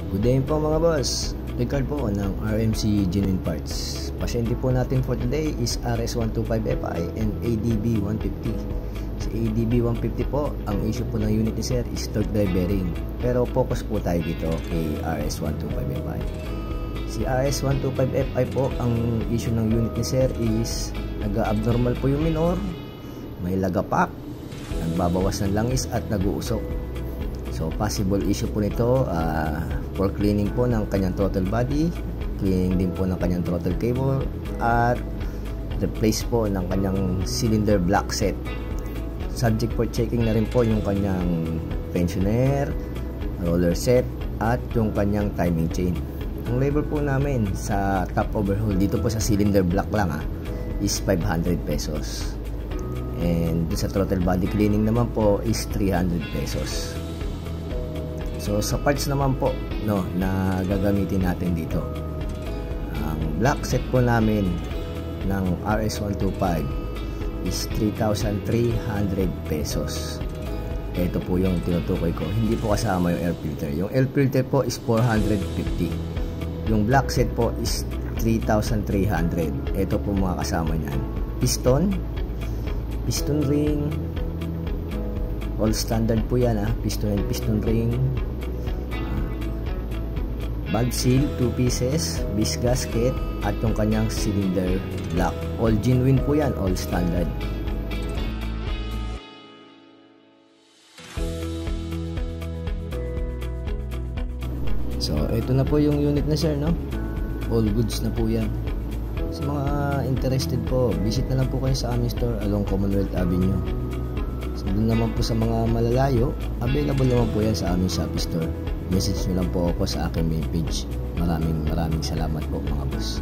Good day po mga boss. Ricard po ng RMC Genuine Parts. Pasyente po natin for today is RS125FI and ADB150. Si ADB150 po, ang issue po ng unit ni sir is torque drive bearing. Pero focus po tayo dito kay RS125FI. Si RS125FI po, ang issue ng unit ni sir is nag-abnormal po yung minor, may lagapak, nagbabawas ng langis at nag-uusok. So possible issue po nito for cleaning po ng kanyang throttle body, cleaning din po ng kanyang throttle cable, at replace po ng kanyang cylinder block set. Subject for checking na rin po yung kanyang tensioner, roller set, at yung kanyang timing chain. Ang labor po namin sa top overhaul dito po sa cylinder block lang is 500 pesos. And sa throttle body cleaning naman po is 300 pesos. So sa parts naman po na gagamitin natin dito, ang block set po namin ng RS125 is 3,300 pesos. Ito po yung tinutukoy ko, hindi po kasama yung air filter. Yung air filter po is 450. Yung block set po is 3,300. Ito po mga kasama niyan: piston ring, all standard po yan piston and piston ring, bag seal 2 pieces, bisc gasket, at yung kanyang cylinder block. All genuine po yan, all standard. So ito na po yung unit na sir, all goods na po yan. Sa mga interested po, visit na lang po kayo sa aming store along Commonwealth Avenue. So doon naman po sa mga malalayo, available naman po yan sa aming Shopee store. Message nyo lang po ako sa aking main page. Maraming salamat po mga boss.